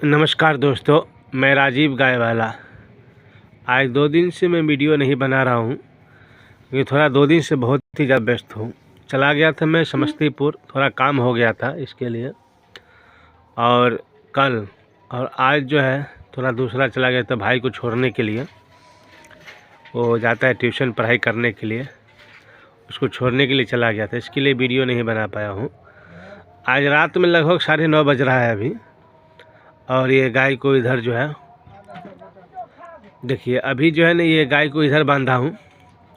नमस्कार दोस्तों, मैं राजीव गायवाला। आज 2 दिन से मैं वीडियो नहीं बना रहा हूँ क्योंकि थोड़ा 2 दिन से बहुत ही ज़्यादा व्यस्त हूँ। चला गया था मैं समस्तीपुर, थोड़ा काम हो गया था इसके लिए। और कल और आज जो है थोड़ा दूसरा चला गया था भाई को छोड़ने के लिए। वो जाता है ट्यूशन पढ़ाई करने के लिए, उसको छोड़ने के लिए चला गया था, इसके लिए वीडियो नहीं बना पाया हूँ। आज रात में लगभग 9:30 बज रहा है अभी। और ये गाय को इधर जो है देखिए, अभी जो है ना ये गाय को इधर बांधा हूँ,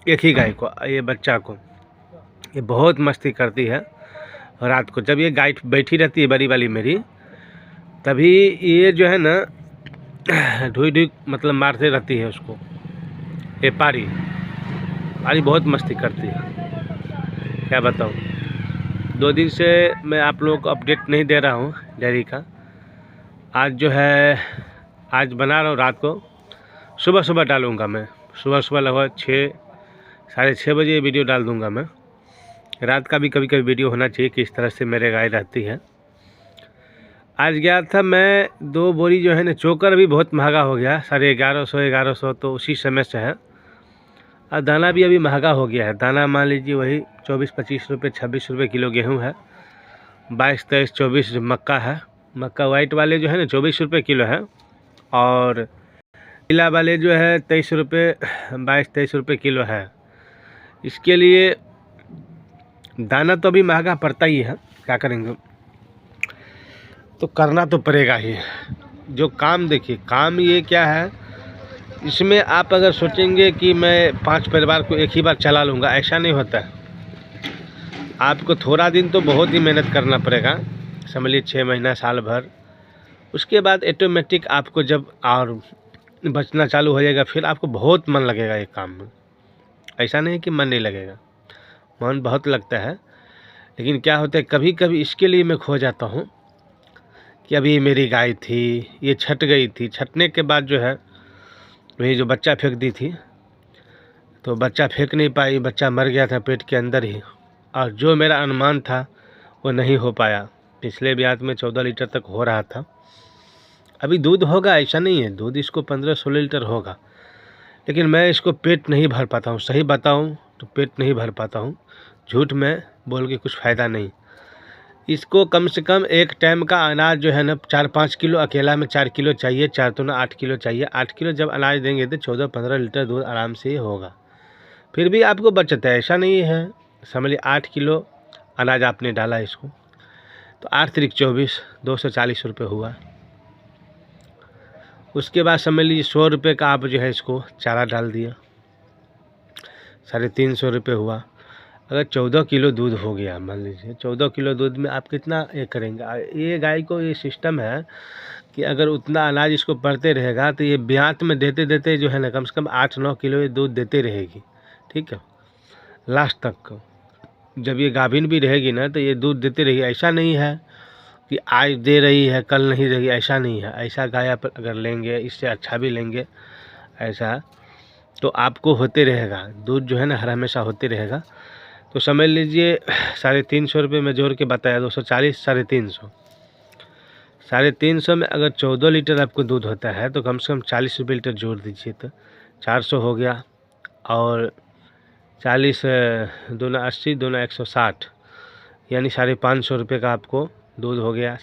एक ही गाय को, ये बच्चा को। ये बहुत मस्ती करती है रात को, जब ये गाय बैठी रहती है बड़ी वाली मेरी, तभी ये जो है ना ढुई ढुई मतलब मारते रहती है उसको। ये पारी बहुत मस्ती करती है, क्या बताऊँ। 2 दिन से मैं आप लोगों को अपडेट नहीं दे रहा हूँ डेयरी का। आज जो है आज बना रहा हूँ, रात को सुबह डालूँगा मैं। सुबह लगभग 6-6:30 बजे वीडियो डाल दूँगा मैं। रात का भी कभी कभी वीडियो होना चाहिए कि इस तरह से मेरे गाय रहती है। आज गया था मैं 2 बोरी जो है ना, चोकर भी बहुत महंगा हो गया, 1150 तो उसी समय से है। और दाना भी अभी महंगा हो गया है। दाना मान लीजिए वही 24-25 रुपये, 26 रुपये किलो गेहूँ है, 22-23-24 मक्का है। मक्का वाइट वाले जो है ना 24 रुपये किलो है, और पीला वाले जो है 23 रुपये, 22-23 रुपये किलो है। इसके लिए दाना तो अभी महंगा पड़ता ही है, क्या करेंगे, तो करना तो पड़ेगा ही। जो काम देखिए, काम ये क्या है, इसमें आप अगर सोचेंगे कि मैं 5 परिवार को एक ही बार चला लूँगा, ऐसा नहीं होता है। आपको थोड़ा दिन तो बहुत ही मेहनत करना पड़ेगा, समझिए 6 महीना साल भर। उसके बाद ऑटोमेटिक आपको जब और बचना चालू हो जाएगा, फिर आपको बहुत मन लगेगा एक काम में। ऐसा नहीं कि मन नहीं लगेगा, मन बहुत लगता है। लेकिन क्या होता है, कभी कभी इसके लिए मैं खो जाता हूँ कि अभी मेरी गाय थी, ये छट गई थी, छटने के बाद जो है वही जो बच्चा फेंक दी थी, तो बच्चा फेंक नहीं पाई, बच्चा मर गया था पेट के अंदर ही। और जो मेरा अनुमान था वो नहीं हो पाया। पिछले ब्यात में 14 लीटर तक हो रहा था। अभी दूध होगा, ऐसा नहीं है, दूध इसको 15-16 लीटर होगा, लेकिन मैं इसको पेट नहीं भर पाता हूँ। सही बताऊँ तो पेट नहीं भर पाता हूँ, झूठ में बोल के कुछ फ़ायदा नहीं। इसको कम से कम एक टाइम का अनाज जो है ना 4-5 किलो, अकेला में 4 किलो चाहिए, 4 तो ना 8 किलो चाहिए। 8 किलो जब अनाज देंगे तो 14-15 लीटर दूध आराम से ही होगा। फिर भी आपको बचत है, ऐसा नहीं है। समझिए 8 किलो अनाज आपने डाला इसको, तो 8 तिरिक 24, 240 रुपये हुआ। उसके बाद समझ लीजिए 100 रुपये का आप जो है इसको चारा डाल दिया, 350 रुपये हुआ। अगर 14 किलो दूध हो गया, मान लीजिए 14 किलो दूध में आप कितना ये करेंगे। ये गाय को ये सिस्टम है कि अगर उतना अनाज इसको पड़ते रहेगा तो ये ब्यात में देते देते जो है ना कम से कम 8-9 किलो ये दूध देते रहेगी, ठीक है, लास्ट तक को। जब ये गाभिन भी रहेगी ना तो ये दूध देते रहेगी। ऐसा नहीं है कि आज दे रही है कल नहीं देगी, ऐसा नहीं है। ऐसा गाय आप अगर लेंगे, इससे अच्छा भी लेंगे ऐसा, तो आपको होते रहेगा दूध जो है ना, हर हमेशा होते रहेगा। तो समझ लीजिए 350 रुपये में जोड़ के बताया, 240, 350। 350 में अगर 14 लीटर आपको दूध होता है तो कम से कम 40 रुपये लीटर जोड़ दीजिए, तो 400 हो गया। और 40 दूना 80, दूना 160, यानी 550 रुपये का आपको दूध हो गया।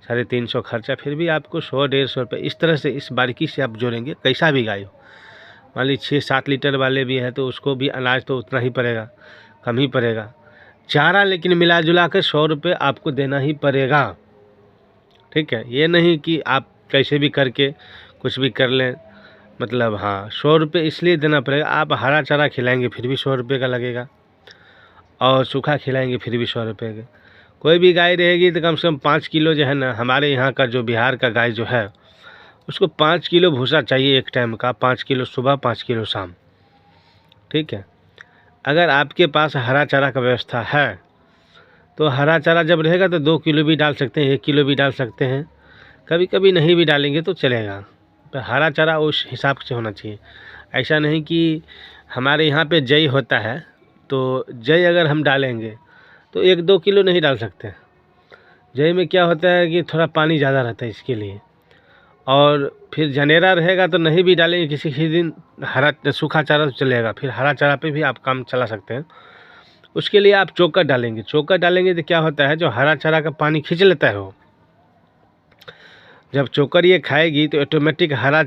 350 खर्चा, फिर भी आपको 100-150 रुपये इस तरह से, इस बारीकी से आप जोड़ेंगे। कैसा भी गाय हो, मान लीजिए 6-7 लीटर वाले भी है तो उसको भी अनाज तो उतना ही पड़ेगा, कम ही पड़ेगा चारा, लेकिन मिला जुला कर 100 रुपये आपको देना ही पड़ेगा, ठीक है। ये नहीं कि आप कैसे भी करके कुछ भी कर लें, मतलब हाँ 100 रुपये इसलिए देना पड़ेगा। आप हरा चारा खिलाएंगे फिर भी 100 रुपये का लगेगा, और सूखा खिलाएंगे फिर भी 100 रुपये का। कोई भी गाय रहेगी तो कम से कम 5 किलो जो है ना, हमारे यहाँ का जो बिहार का गाय जो है उसको 5 किलो भूसा चाहिए एक टाइम का, 5 किलो सुबह, 5 किलो शाम, ठीक है। अगर आपके पास हरा चारा का व्यवस्था है तो हरा चारा जब रहेगा तो 2 किलो भी डाल सकते हैं, 1 किलो भी डाल सकते हैं। कभी कभी नहीं भी डालेंगे तो चलेगा, पर हरा चारा उस हिसाब से होना चाहिए। ऐसा नहीं कि हमारे यहाँ पे जई होता है तो जई अगर हम डालेंगे तो 1-2 किलो नहीं डाल सकते। जई में क्या होता है कि थोड़ा पानी ज़्यादा रहता है, इसके लिए और फिर जनेरा रहेगा तो नहीं भी डालेंगे किसी किसी दिन, हरा सूखा चारा तो चलेगा, फिर हरा चारा पे भी आप काम चला सकते हैं। उसके लिए आप चोकर डालेंगे। चोकर डालेंगे तो क्या होता है, जो हरा चारा का पानी खींच लेता है वो, जब चोकर ये खाएगी तो ऑटोमेटिक हरा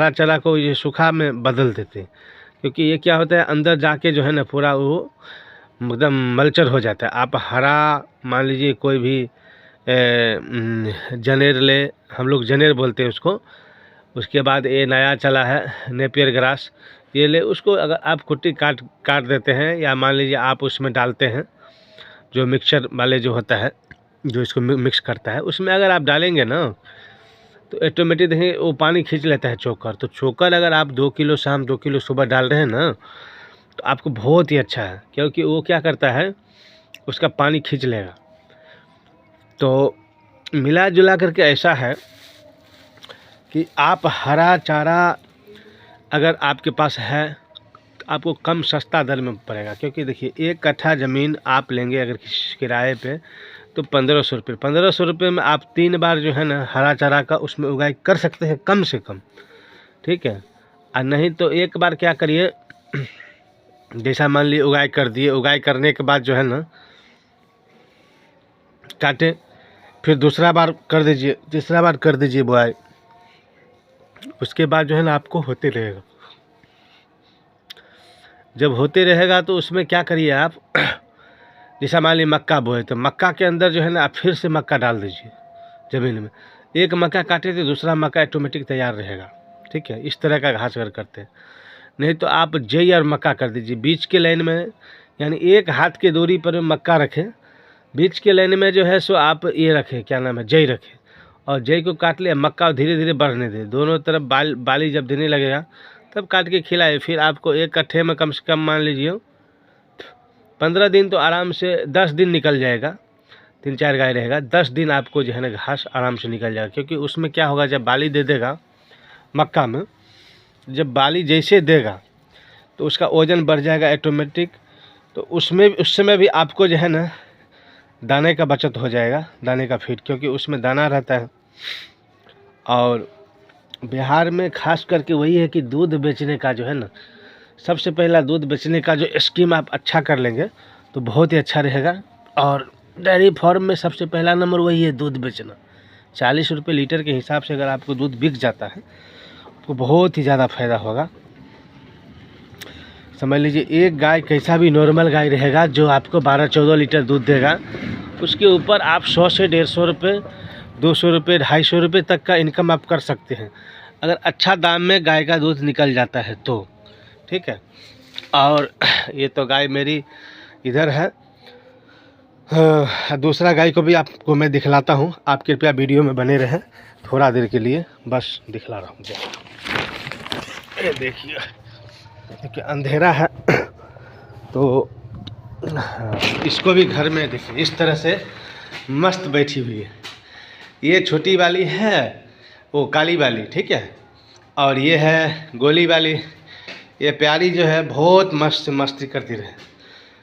चारा को ये सूखा में बदल देते हैं। क्योंकि ये क्या होता है, अंदर जाके जो है ना पूरा वो एकदम मल्चर हो जाता है। आप हरा मान लीजिए कोई भी जनेर ले, हम लोग जनेर बोलते हैं उसको। उसके बाद ये नया चला है नेपियर ग्रास, ये ले, उसको अगर आप कुट्टी काट देते हैं, या मान लीजिए आप उसमें डालते हैं जो मिक्सचर वाले जो होता है, जो इसको मिक्स करता है, उसमें अगर आप डालेंगे ना तो ऑटोमेटिक देखेंगे वो पानी खींच लेता है चोकर। तो चोकर अगर आप 2 किलो शाम 2 किलो सुबह डाल रहे हैं ना, तो आपको बहुत ही अच्छा है, क्योंकि वो क्या करता है, उसका पानी खींच लेगा। तो मिला जुला करके ऐसा है कि आप हरा चारा अगर आपके पास है तो आपको कम सस्ता दर में पड़ेगा। क्योंकि देखिए 1 कट्ठा ज़मीन आप लेंगे अगर किराए पे तो 1500 रुपये। 1500 रुपये में आप 3 बार जो है ना हरा चारा का उसमें उगाई कर सकते हैं कम से कम, ठीक है। और नहीं तो एक बार क्या करिए, जैसा मान लीजिए उगाई कर दिए, उगाई करने के बाद जो है ना काटे, फिर दूसरा बार कर दीजिए, तीसरा बार कर दीजिए बुआई। उसके बाद जो है ना आपको होते रहेगा। जब होते रहेगा तो उसमें क्या करिए आप, जैसा मान लीजिए मक्का बोए तो मक्का के अंदर जो है ना आप फिर से मक्का डाल दीजिए ज़मीन में। एक मक्का काटे तो दूसरा मक्का ऑटोमेटिक तैयार रहेगा, ठीक है। इस तरह का घास अगर करते हैं, नहीं तो आप जई और मक्का कर दीजिए बीच के लाइन में, यानी 1 हाथ की दूरी पर मक्का रखें, बीच के लाइन में जो है सो आप ये रखें, क्या नाम है, जई रखें, और जई को काट लिया, मक्का धीरे धीरे बढ़ने दें, दोनों तरफ बाली जब देने लगेगा तब काट के खिलाए। फिर आपको 1 कट्ठे में कम से कम मान लीजिए 15 दिन तो आराम से, 10 दिन निकल जाएगा। 3-4 गाय रहेगा, 10 दिन आपको जो है ना घास आराम से निकल जाएगा। क्योंकि उसमें क्या होगा, जब बाली दे देगा मक्का में, जब बाली जैसे देगा तो उसका वज़न बढ़ जाएगा ऑटोमेटिक। तो उसमें उस समय भी आपको जो है ना दाने का बचत हो जाएगा, दाने का फीड, क्योंकि उसमें दाना रहता है। और बिहार में खास करके वही है कि दूध बेचने का जो है ना, सबसे पहला दूध बेचने का जो स्कीम आप अच्छा कर लेंगे तो बहुत ही अच्छा रहेगा। और डेयरी फार्म में सबसे पहला नंबर वही है, दूध बेचना। 40 रुपये लीटर के हिसाब से अगर आपको दूध बिक जाता है तो बहुत ही ज़्यादा फायदा होगा। समझ लीजिए एक गाय कैसा भी नॉर्मल गाय रहेगा जो आपको 12-14 लीटर दूध देगा, उसके ऊपर आप 100 से 150 रुपये, 200 रुपये, 250 रुपये तक का इनकम आप कर सकते हैं, अगर अच्छा दाम में गाय का दूध निकल जाता है तो, ठीक है। और ये तो गाय मेरी इधर है, दूसरा गाय को भी आपको मैं दिखलाता हूँ। आप कृपया वीडियो में बने रहें थोड़ा देर के लिए, बस दिखला रहा हूँ। ये देखिए क्योंकि अंधेरा है तो इसको भी घर में देखिए इस तरह से मस्त बैठी हुई है। ये छोटी वाली है, वो काली वाली, ठीक है, और ये है गोली वाली। ये प्यारी जो है बहुत मस्त मस्ती करती रहे।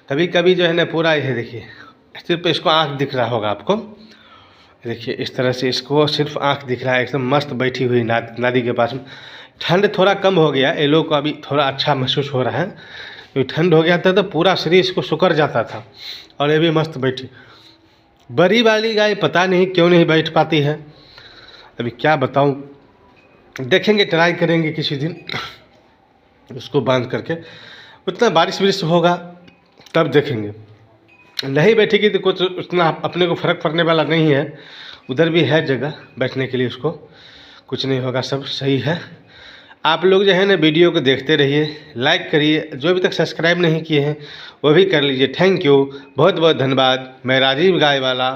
कभी कभी जो है ना पूरा ये देखिए सिर्फ इसको आँख दिख रहा होगा आपको, देखिए इस तरह से इसको सिर्फ आँख दिख रहा है, एकदम मस्त बैठी हुई नदी के पास में। ठंड थोड़ा कम हो गया, ये लोग को अभी थोड़ा अच्छा महसूस हो रहा है, क्योंकि ठंड हो गया था तो पूरा शरीर इसको सुकर जाता था, और ये भी मस्त बैठी। बड़ी वाली गाय पता नहीं क्यों नहीं बैठ पाती है, अभी क्या बताऊं, देखेंगे, ट्राई करेंगे किसी दिन उसको बांध करके। उतना बारिश होगा तब देखेंगे, नहीं बैठेगी तो कुछ उतना अपने को फ़र्क पड़ने वाला नहीं है। उधर भी है जगह बैठने के लिए, उसको कुछ नहीं होगा, सब सही है। आप लोग जो है ना वीडियो को देखते रहिए, लाइक करिए, जो अभी तक सब्सक्राइब नहीं किए हैं वो भी कर लीजिए। थैंक यू, बहुत बहुत धन्यवाद। मैं राजीव गाय वाला।